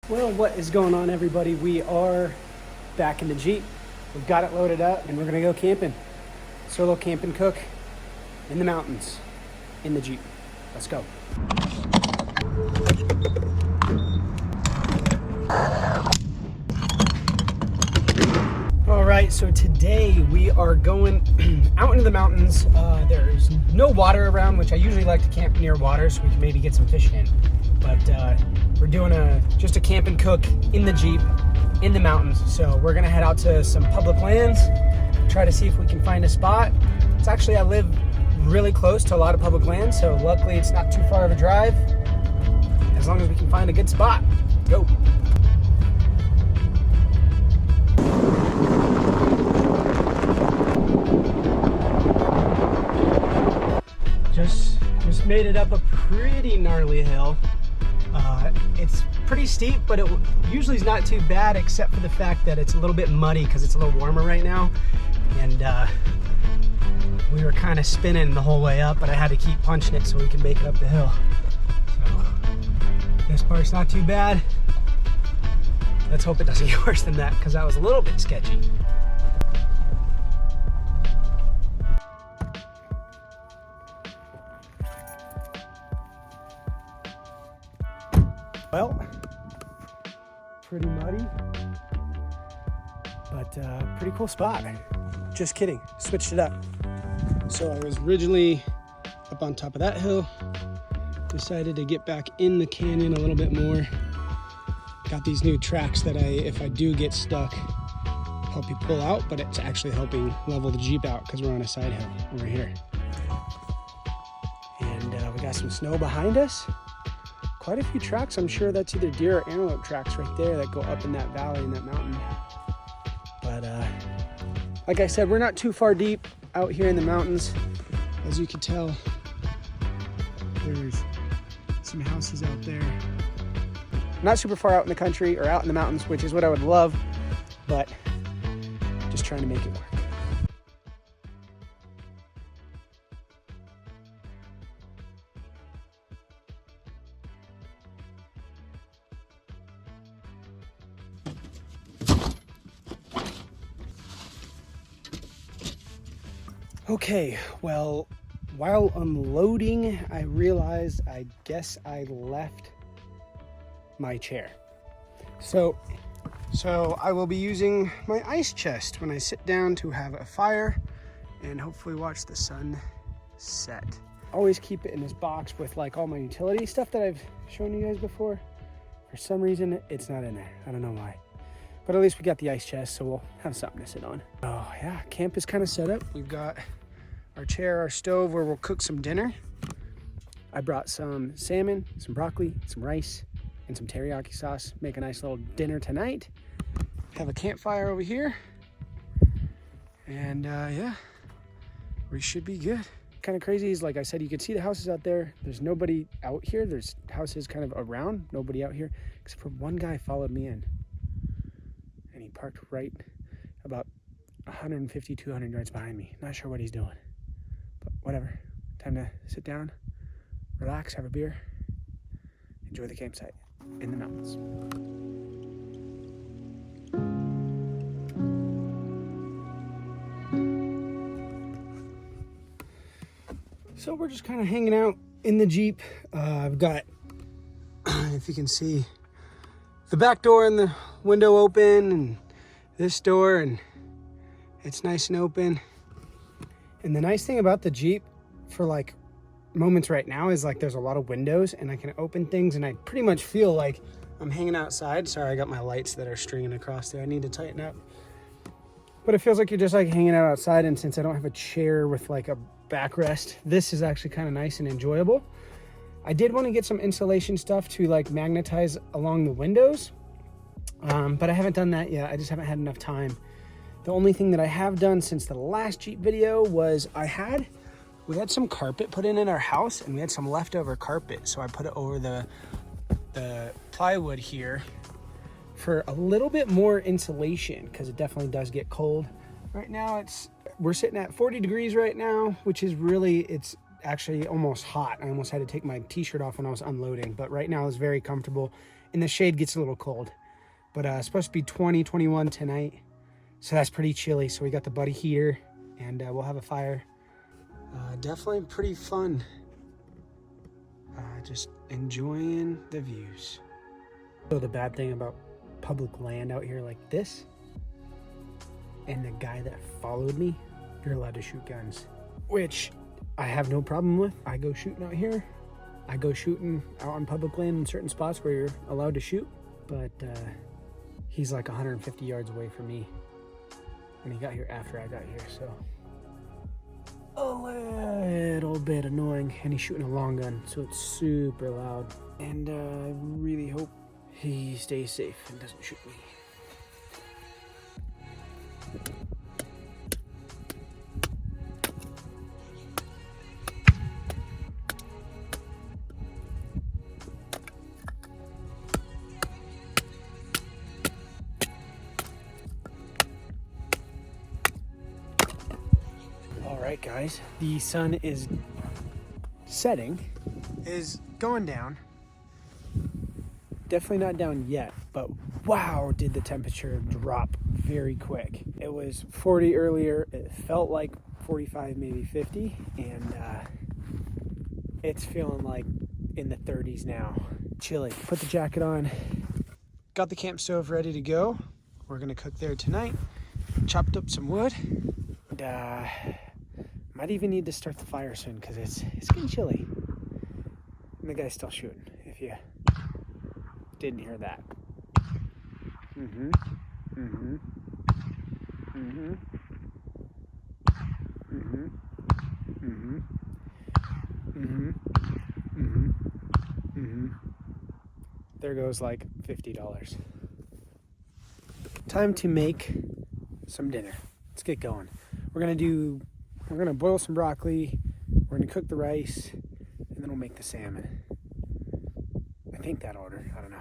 Well, what is going on, everybody? We are back in the Jeep. We've got it loaded up and we're gonna go camping. Solo camp and cook in the mountains in the Jeep. Let's go. All right, so today we are going out into the mountains. There's no water around, which I usually like to camp near water so we can maybe get some fish in. But we're doing just a camp and cook in the Jeep in the mountains. So we're gonna head out to some public lands, try to see if we can find a spot. It's actually, I live really close to a lot of public lands, so luckily it's not too far of a drive, as long as we can find a good spot. Go. Just made it up a pretty gnarly hill. It's pretty steep, but it usually is not too bad, except for the fact that it's a little bit muddy because it's a little warmer right now. And we were kind of spinning the whole way up, but I had to keep punching it so we can make it up the hill. So this part's not too bad. Let's hope it doesn't get worse than that, because that was a little bit sketchy. Well, pretty muddy, but pretty cool spot. Just kidding, switched it up. So I was originally up on top of that hill, decided to get back in the canyon a little bit more. Got these new tracks that if I do get stuck, help you pull out, but it's actually helping level the Jeep out because we're on a side hill over here. And we got some snow behind us. Quite a few tracks. I'm sure that's either deer or antelope tracks right there that go up in that valley, in that mountain. But like I said, we're not too far deep out here in the mountains. As you can tell, there's some houses out there. Not super far out in the country or out in the mountains, which is what I would love, but just trying to make it work. Okay, well, while unloading, I realized I guess I left my chair. So I will be using my ice chest when I sit down to have a fire and hopefully watch the sun set. Always keep it in this box with like all my utility stuff that I've shown you guys before. For some reason, it's not in there. I don't know why. But at least we got the ice chest, so we'll have something to sit on. Oh yeah, camp is kind of set up. We've got our chair, our stove where we'll cook some dinner. I brought some salmon, some broccoli, some rice, and some teriyaki sauce. Make a nice little dinner tonight. Have a campfire over here. And yeah, we should be good. Kind of crazy is, like I said, you can see the houses out there. There's nobody out here. There's houses kind of around, nobody out here, except for one guy followed me in. And he parked right about 150, 200 yards behind me. Not sure what he's doing, but whatever. Time to sit down, relax, have a beer, enjoy the campsite in the mountains. So we're just kind of hanging out in the Jeep. I've got, if you can see, the back door and the window open, and this door, and it's nice and open. And the nice thing about the Jeep for like moments right now is like there's a lot of windows and I can open things, and I pretty much feel like I'm hanging outside. Sorry, I got my lights that are stringing across there. I need to tighten up. But it feels like you're just like hanging out outside, and since I don't have a chair with like a backrest, this is actually kind of nice and enjoyable. I did want to get some insulation stuff to like magnetize along the windows, but I haven't done that yet. I just haven't had enough time. The only thing that I have done since the last Jeep video was we had some carpet put in our house, and we had some leftover carpet, so I put it over the plywood here for a little bit more insulation, because it definitely does get cold. Right now we're sitting at 40 degrees right now, which is really, it's actually almost hot. I almost had to take my t-shirt off when I was unloading, but right now it's very comfortable, and the shade gets a little cold. But it's supposed to be 20, 21 tonight, so that's pretty chilly. So we got the buddy heater, and we'll have a fire. Definitely pretty fun. Just enjoying the views. So the bad thing about public land out here like this, and the guy that followed me, you're allowed to shoot guns, which I have no problem with. I go shooting out here. I go shooting out on public land in certain spots where you're allowed to shoot, but he's like 150 yards away from me, and he got here after I got here, so a little bit annoying. And he's shooting a long gun, so it's super loud, and I really hope he stays safe and doesn't shoot me. All right, guys, the sun is setting, is going down. Definitely not down yet, but wow, did the temperature drop very quick. It was 40 earlier. It felt like 45, maybe 50, and it's feeling like in the 30s now. Chilly. Put the jacket on. Got the camp stove ready to go. We're gonna cook there tonight. Chopped up some wood, and might even need to start the fire soon because it's getting chilly. And the guy's still shooting, if you didn't hear that. Mm-hmm. Mm-hmm. Mm-hmm. Mm-hmm. Mm-hmm. Mm-hmm. Mm-hmm. Mm-hmm. There goes like $50. Time to make some dinner. Let's get going. We're gonna boil some broccoli, we're gonna cook the rice, and then we'll make the salmon. I think that order, I don't know.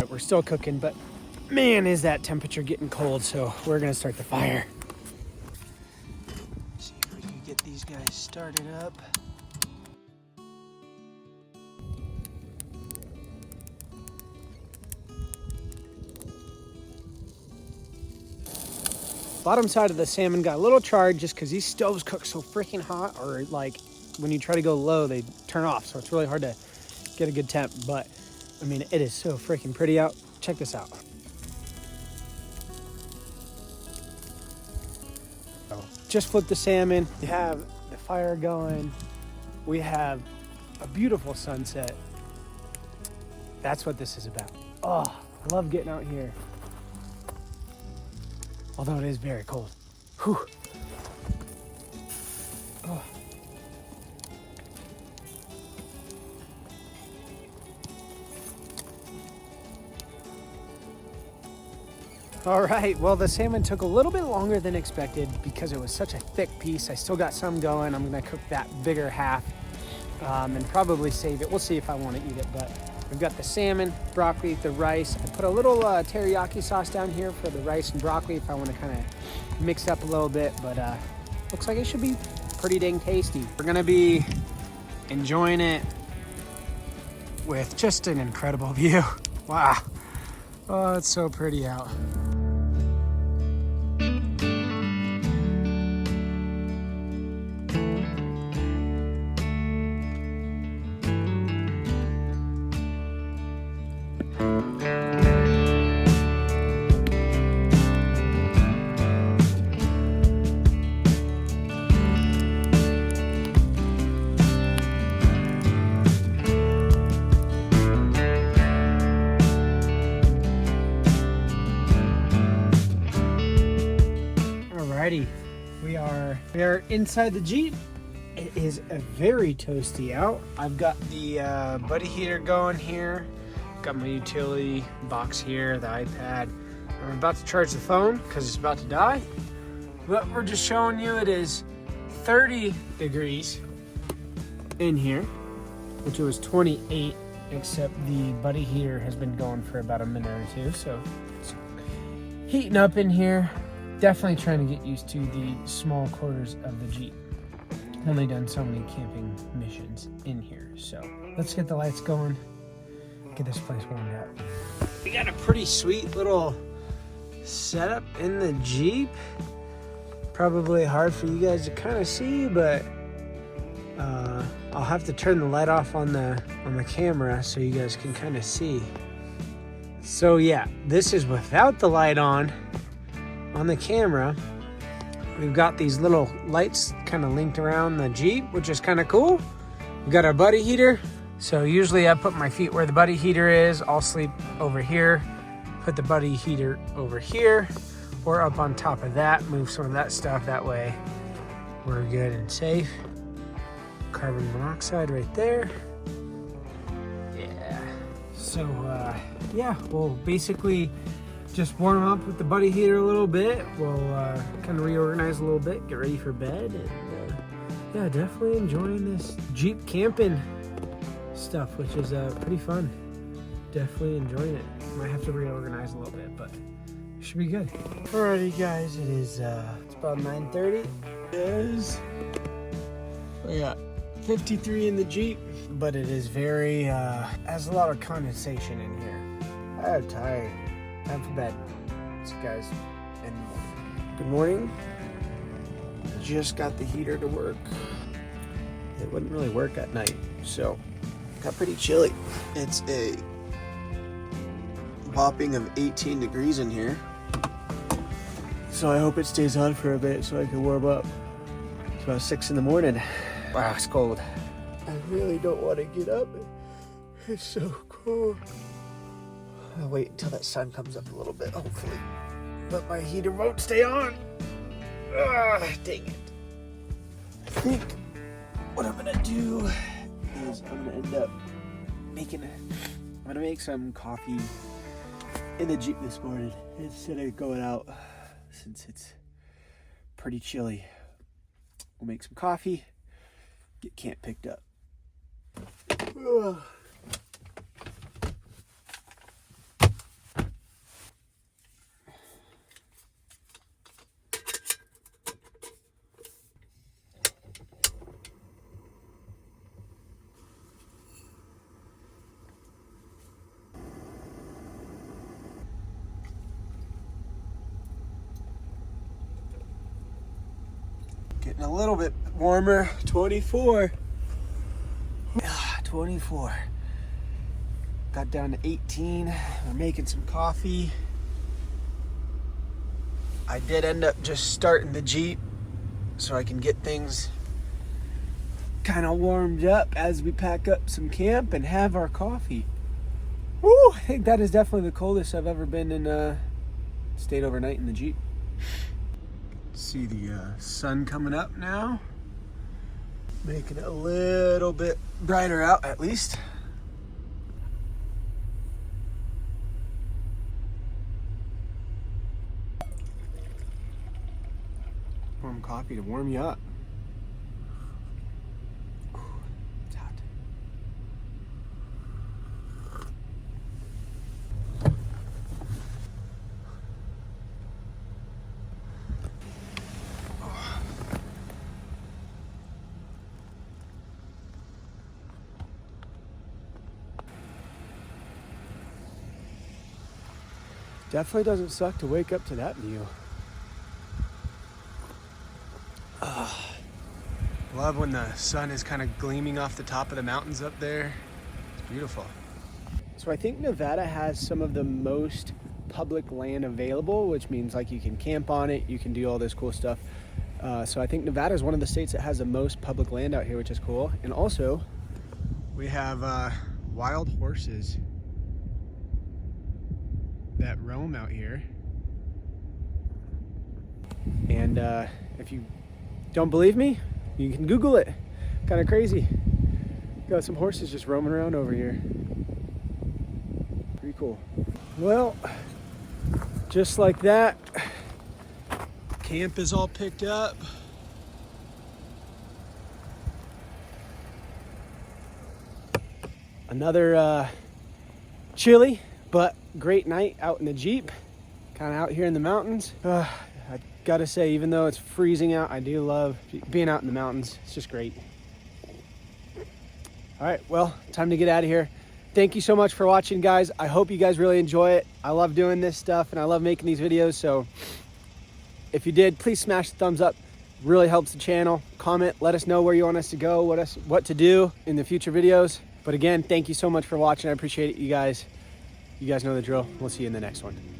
We're still cooking, but man, is that temperature getting cold, so we're gonna start the fire. See if we can get these guys started up. Bottom side of the salmon got a little charred just because these stoves cook so freaking hot, or like when you try to go low, they turn off, so it's really hard to get a good temp, but I mean, it is so freaking pretty out. Check this out. Just flipped the salmon. We have the fire going. We have a beautiful sunset. That's what this is about. Oh, I love getting out here. Although it is very cold. Whew. Oh. All right, well, the salmon took a little bit longer than expected because it was such a thick piece. I still got some going. I'm gonna cook that bigger half and probably save it. We'll see if I wanna eat it, but we've got the salmon, broccoli, the rice. I put a little teriyaki sauce down here for the rice and broccoli if I wanna kinda mix it up a little bit, but looks like it should be pretty dang tasty. We're gonna be enjoying it with just an incredible view. Wow. Oh, it's so pretty out. Alrighty, we are inside the Jeep. It is a very toasty out. I've got the buddy heater going here. Got my utility box here, the iPad. I'm about to charge the phone because it's about to die. But we're just showing you it is 30 degrees in here, which it was 28, except the buddy heater has been going for about a minute or two, so it's heating up in here. Definitely trying to get used to the small quarters of the Jeep. Only done so many camping missions in here, so let's get the lights going, get this place warmed up. We got a pretty sweet little setup in the Jeep. Probably hard for you guys to kind of see, but I'll have to turn the light off on the camera so you guys can kind of see. So yeah, this is without the light on the camera. We've got these little lights kind of linked around the Jeep, which is kind of cool. We've got our buddy heater. So usually I put my feet where the buddy heater is. I'll sleep over here, put the buddy heater over here, or up on top of that, move some of that stuff. That way we're good and safe. Carbon monoxide right there. Yeah. So yeah, we'll basically just warm up with the buddy heater a little bit. We'll kind of reorganize a little bit, get ready for bed, and yeah, definitely enjoying this Jeep camping stuff, which is pretty fun. Definitely enjoying it. Might have to reorganize a little bit, but it should be good. Alrighty guys, it is it's about 9:30. We got 53 in the Jeep, but it is very has a lot of condensation in here. I'm tired. Time for bed. See you guys in the morning. Good morning. Just got the heater to work. It wouldn't really work at night, so it got pretty chilly. It's a whopping of 18 degrees in here. So I hope it stays on for a bit so I can warm up. It's about 6 in the morning. Wow, it's cold. I really don't want to get up. It's so cold. I'll wait until that sun comes up a little bit, hopefully. But my heater won't stay on. Dang it. I think what I'm gonna do is I'm gonna end up I'm gonna make some coffee in the Jeep this morning instead of going out, since it's pretty chilly. We'll make some coffee, get camp picked up. Getting a little bit warmer. 24. 24. Got down to 18. We're making some coffee. I did end up just starting the Jeep so I can get things kind of warmed up as we pack up some camp and have our coffee. Woo! I think that is definitely the coldest I've ever been in. Stayed overnight in the Jeep. See the sun coming up now, making it a little bit brighter out at least. Warm coffee to warm you up. It's hot. Definitely doesn't suck to wake up to that view. Love when the sun is kind of gleaming off the top of the mountains up there. It's beautiful. So I think Nevada has some of the most public land available, which means like you can camp on it, you can do all this cool stuff. So I think Nevada is one of the states that has the most public land out here, which is cool. And also we have wild horses that roam out here. And if you don't believe me, you can Google it. Kind of crazy. Got some horses just roaming around over here. Pretty cool. Well, just like that, camp is all picked up. Another chilly but great night out in the Jeep, kind of out here in the mountains. I gotta say, even though it's freezing out, I do love being out in the mountains. It's just great. All right, well, time to get out of here. Thank you so much for watching, guys. I hope you guys really enjoy it. I love doing this stuff and I love making these videos. So if you did, please smash the thumbs up. Really helps the channel. Comment, let us know where you want us to go, what to do in the future videos. But again, thank you so much for watching. I appreciate it, you guys. You guys know the drill. We'll see you in the next one.